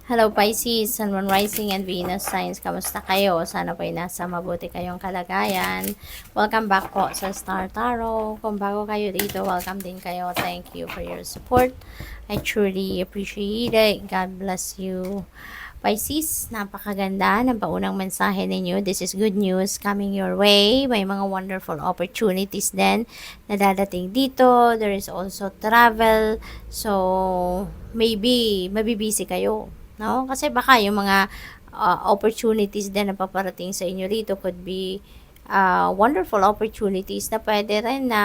Hello Pisces, Sun, Moon, Rising, and Venus signs. Kamusta kayo? Sana po'y nasa mabuti kayong kalagayan. Welcome back po sa Star Tarot. Kung bago kayo dito, welcome din kayo. Thank you for your support. I truly appreciate it. God bless you. Pisces, napakaganda ng paunang mensahe ninyo. This is good news coming your way. May mga wonderful opportunities din na dadating dito. There is also travel. So, maybe mabibisi kayo. No? Kasi baka yung mga opportunities din na paparating sa inyo rito could be wonderful opportunities na pwede rin na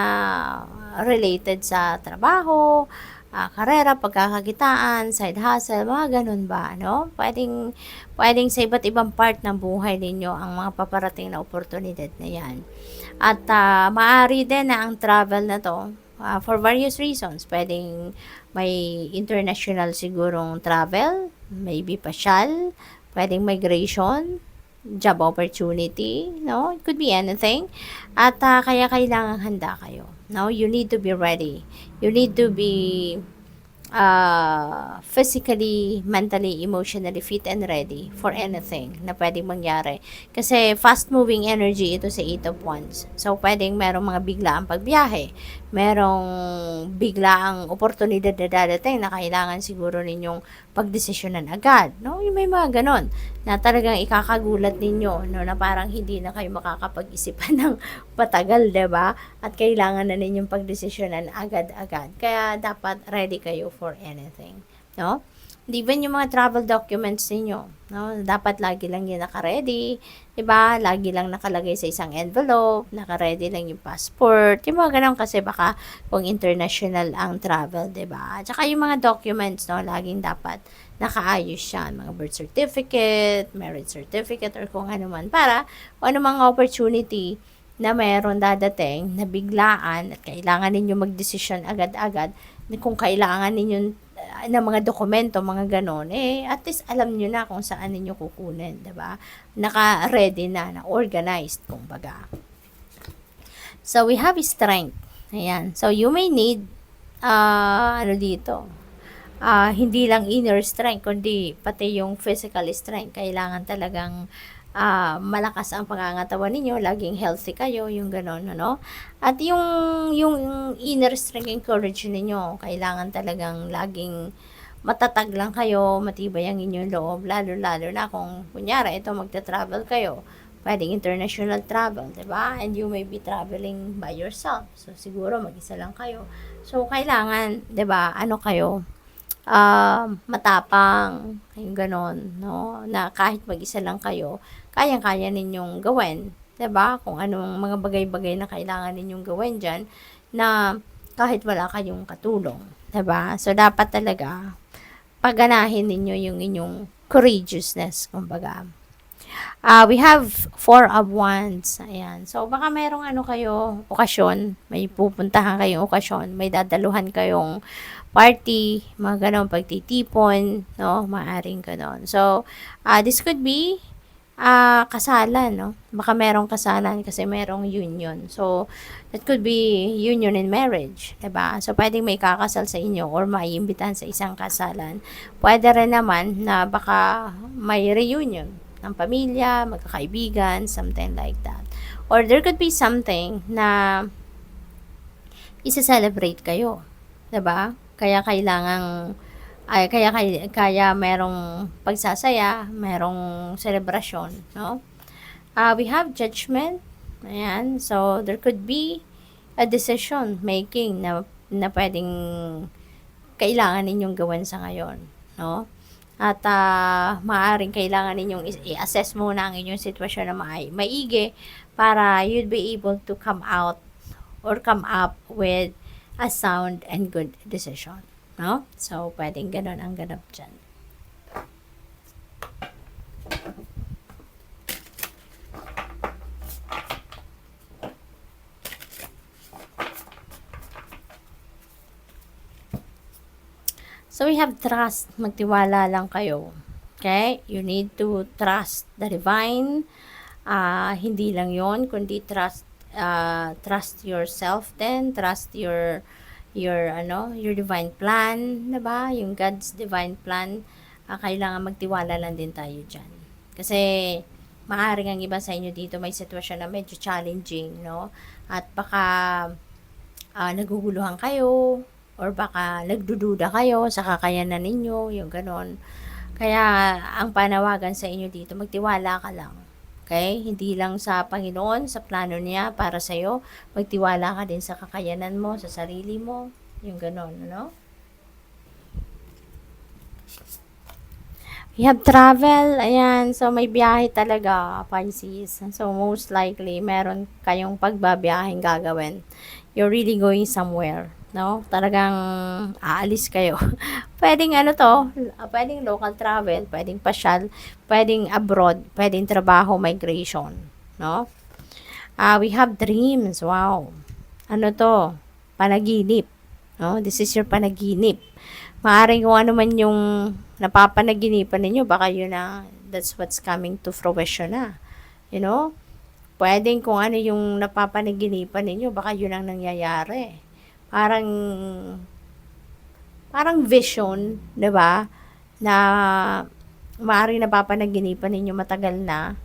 related sa trabaho, karera, pagkakakitaan, side hustle, mga ganun ba, no? Pwedeng sa iba't ibang part ng buhay ninyo ang mga paparating na oportunidad na yan. At maaari din na ang travel na to, for various reasons. Pwedeng may international sigurong travel, maybe pasyal, pwedeng migration, job opportunity, no? It could be anything. At kaya kailangan handa kayo. No, you need to be ready. You need to be physically, mentally, emotionally fit and ready for anything na pwedeng mangyari. Kasi fast-moving energy ito sa Eight of Wands. So, pwedeng merong mga biglaang pagbiyahe. Merong biglaang oportunidad na dadating na kailangan siguro ninyong pagdesisyonan agad. No? Yung may mga ganon na talagang ikakagulat ninyo, no, na parang hindi na kayo makakapag-isipan ng patagal, 'di ba? At kailangan na ninyong pagdesisyonan agad-agad. Kaya dapat ready kayo for anything, no? Even yung mga travel documents ninyo, no? Dapat lagi lang yun naka-ready, 'di ba? Lagi lang nakalagay sa isang envelope, naka-ready lang yung passport. Yung mga ganun kasi baka kung international ang travel, 'di ba? At saka yung mga documents, no, laging dapat nakaayos yan, mga birth certificate, marriage certificate, or kung ano man, para kung ano mga opportunity na mayroon dadating na biglaan at kailangan ninyo magdesisyon agad-agad kung kailangan ninyo ng mga dokumento, mga ganon, at least alam nyo na kung saan ninyo kukunin, diba? Naka-ready na organized, kumbaga. So, we have strength. Ayan. So, you may need, hindi lang inner strength, kundi pati yung physical strength. Kailangan talagang malakas ang pangangatawan ninyo, laging healthy kayo, yung gano'n, ano? At yung inner strength and courage ninyo, kailangan talagang laging matatag lang kayo, matibay ang inyong loob, lalo-lalo na kung, kunyari, ito magta-travel kayo, pwedeng international travel, di ba? And you may be traveling by yourself. So, siguro mag-isa lang kayo. So, kailangan, di ba, matapang, yung ganon, no? Na kahit mag-isa lang kayo, kayang-kaya ninyong gawin, 'di ba? Kung anong mga bagay-bagay na kailangan ninyong gawin diyan na kahit wala kayong katulong, 'di ba? So dapat talaga pagganahin ninyo yung inyong courageousness, kumbaga. We have Four of Wands. Ayan. So, baka merong okasyon. May pupuntahan kayong okasyon. May dadaluhan kayong party, mga ganon, pagtitipon, no? Maaring ganon. So, this could be kasalan, no? Baka merong kasalan kasi merong union. So, that could be union in marriage, diba? So, pwedeng may kakasal sa inyo or maiimbitahan sa isang kasalan. Pwede rin naman na baka may reunion ng pamilya, magkakaibigan, something like that. Or there could be something na isa-celebrate kayo, 'di ba? Kaya merong pagsasaya, merong celebration, no? We have judgment. Ayan. So, there could be a decision making na pwedeng kailangan ninyong gawin sa ngayon, no? At maaaring kailangan ninyong i-assess muna ang inyong sitwasyon na maigi para you'd be able to come out or come up with a sound and good decision, no? So, pwedeng ganun ang ganap dyan. So, we have trust. Magtiwala lang kayo. Okay? You need to trust the divine. Hindi lang yon, kundi trust yourself then. Trust your divine plan, diba? Yung God's divine plan. kailangan magtiwala lang din tayo dyan. Kasi, maaaring ang iba sa inyo dito may sitwasyon na medyo challenging, no? At baka naguguluhan kayo, or baka nagdududa kayo sa kakayanan ninyo, yung ganon. Kaya, ang panawagan sa inyo dito, magtiwala ka lang. Okay? Hindi lang sa Panginoon, sa plano niya para sa'yo. Magtiwala ka din sa kakayanan mo, sa sarili mo. Yung ganon, ano? We have travel, ayan, so may biyahe talaga, Pisces. So most likely, meron kayong pagbabiyaheng gagawin. You're really going somewhere, no? Talagang aalis kayo. Pwedeng ano to, pwedeng local travel, pwedeng pasyal, pwedeng abroad, pwedeng trabaho, migration, no? We have dreams, wow. Ano to? Panaginip, no? This is your panaginip. Maaring kung ano man yung napapanaginipan ninyo, baka yun na, that's what's coming to fruition na. You know? Pwedeng kung ano yung napapanaginipan ninyo, baka yun ang nangyayari. Parang vision, 'di ba? Na maaaring napapanaginipan ninyo matagal na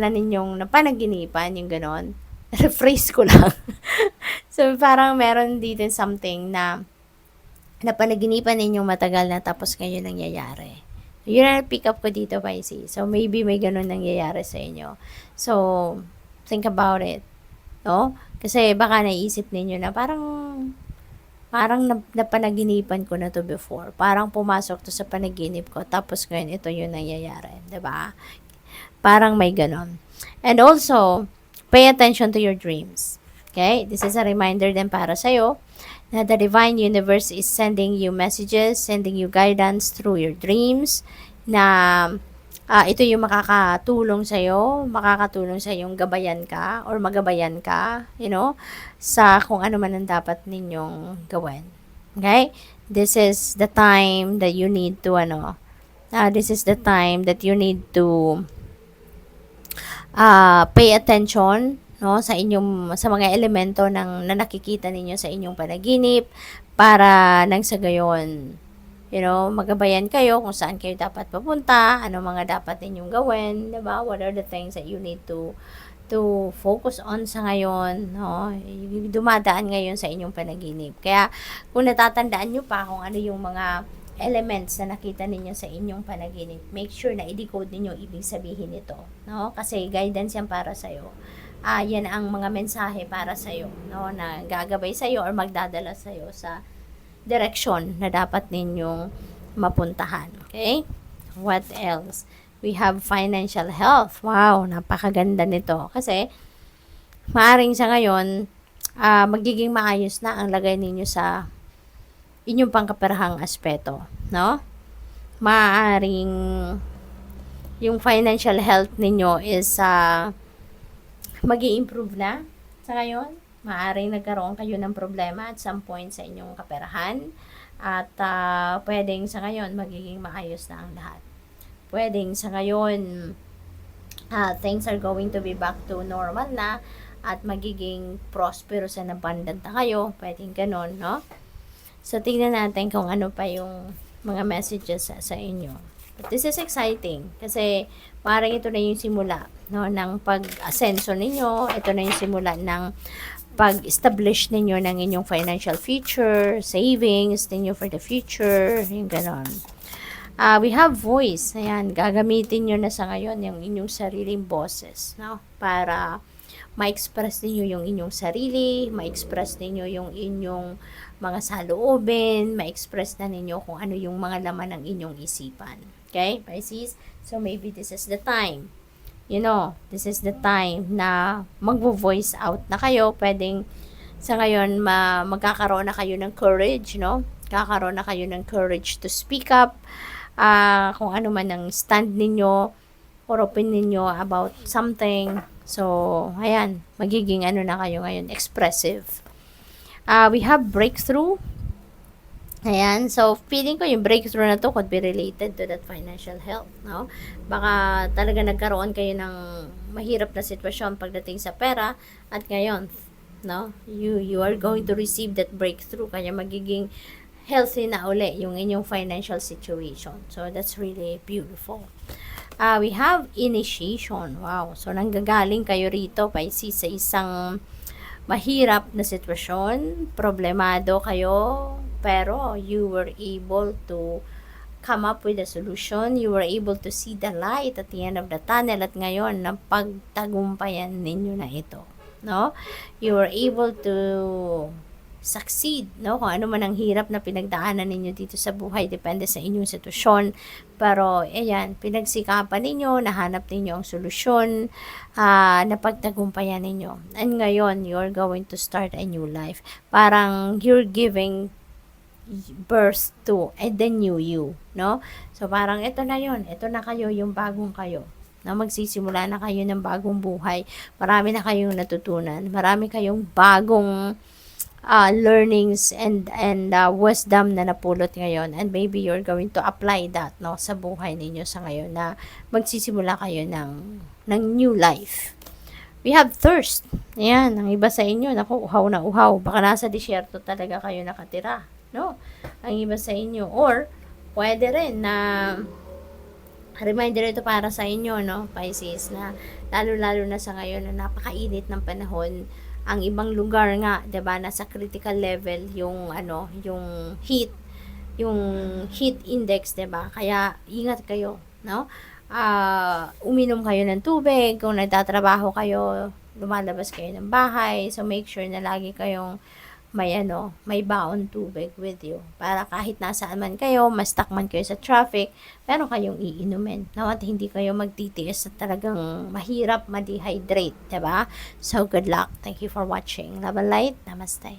ninyong napanaginipan, yung ganon. Rephrase ko lang. So, parang meron dito something na napanaginipan ninyong matagal na tapos ngayon nangyayari. Yun ang pick up ko dito, Pisces. So, maybe may ganun nangyayari sa inyo. So, think about it. No? Kasi baka naisip ninyo na parang napanaginipan ko na to before. Parang pumasok to sa panaginip ko. Tapos ngayon, ito yung nangyayari. 'Di ba? Parang may ganon. And also, pay attention to your dreams. Okay? This is a reminder din para sa'yo na the divine universe is sending you messages, sending you guidance through your dreams, na ito yung makakatulong sa yung gabayan ka or magabayan ka, you know, sa kung ano man ang dapat ninyong gawin. Okay? This is the time that you need to pay attention, no, sa mga elemento na nakikita ninyo sa inyong panaginip, para nang sa gayon, you know, magabayan kayo kung saan kayo dapat papunta, ano mga dapat ninyong gawin, 'di ba? What are the things that you need to focus on sa ngayon, no? Dumadaan ngayon sa inyong panaginip. Kaya kung natatandaan niyo pa kung ano yung mga elements na nakita ninyo sa inyong panaginip, make sure na i-decode ninyo ibig sabihin nito, no? Kasi guidance yan para sa iyo. Yan ang mga mensahe para sa iyo, no, na gagabay sa iyo or magdadala sa iyo sa direction na dapat ninyong mapuntahan. Okay? What else? We have financial health. Wow, napakaganda nito. Kasi, maaring sa ngayon, magiging maayos na ang lagay ninyo sa inyong pangkaperahang aspeto. No? Maaring yung financial health ninyo is mag-i-improve na sa ngayon. Maaring nagkaroon kayo ng problema at some point sa inyong kaperahan. At pwedeng sa ngayon, magiging maayos na ang lahat. Pwedeng sa ngayon, things are going to be back to normal na at magiging prosperous and abundant na kayo. Pwedeng ganun, no? So, tingnan natin kung ano pa yung mga messages sa inyo. But this is exciting kasi parang ito na yung simula, no, ng pag-asenso ninyo. Ito na yung simula ng pag-establish ninyo ng inyong financial future, savings ninyo for the future, yung ganon. We have voice. Ayan, gagamitin nyo na sa ngayon yung inyong sariling boses, no? Para ma-express ninyo yung inyong sarili, ma-express ninyo yung inyong mga saloobin, ma-express na ninyo kung ano yung mga laman ng inyong isipan. Okay, Pisces? So, maybe this is the time. You know, this is the time na magvo-voice out na kayo. Pwedeng sa ngayon magkakaroon na kayo ng courage, no? Kakaroon na kayo ng courage to speak up. Kung ano man ang stand ninyo or opinion ninyo about something. So, ayan, magiging ano na kayo ngayon, expressive. We have breakthrough. Ayan, so feeling ko yung breakthrough na to could be related to that financial health, no? Baka talaga nagkaroon kayo ng mahirap na sitwasyon pagdating sa pera at ngayon, no? You are going to receive that breakthrough, kaya magiging healthy na uli yung inyong financial situation. So, that's really beautiful. We have initiation. Wow. So, nanggagaling kayo rito, Pisces, sa isang mahirap na sitwasyon. Problemado kayo, pero you were able to come up with a solution. You were able to see the light at the end of the tunnel. At ngayon, napagtagumpayan ninyo na ito. No? You were able to succeed, no? Kung ano man ang hirap na pinagdaanan ninyo dito sa buhay, depende sa inyong sitwasyon. Pero, ayan, pinagsikapan ninyo, nahanap ninyo ang solusyon, napagtagumpayan ninyo. And ngayon, you're going to start a new life. Parang you're giving birth to the new you, no? So, parang ito na yon, ito na kayo, yung bagong kayo. Na magsisimula na kayo ng bagong buhay. Marami na kayong natutunan. Marami kayong bagong learnings and wisdom na napulot ngayon, and maybe you're going to apply that, no, sa buhay ninyo sa ngayon na magsisimula kayo ng new life. We have thirst. Ayan, ang iba sa inyo, naku, uhaw na uhaw. Baka nasa disyerto talaga kayo nakatira, no? Ang iba sa inyo, or pwede rin na reminder ito para sa inyo, no, Pisces, na lalo-lalo na sa ngayon na napakainit ng panahon. Ang ibang lugar nga, 'di ba, nasa critical level yung yung heat index, 'di ba? Kaya ingat kayo, no? Uminom kayo ng tubig kung nagtatrabaho kayo, lumalabas kayo ng bahay. So make sure na lagi kayong may baon tubig with you. Para kahit nasaan man kayo, ma-stuck man kayo sa traffic, meron kayong iinumin. No? At hindi kayo magtitiis at talagang mahirap ma-dehydrate, diba? So, good luck. Thank you for watching. Love and light. Namaste.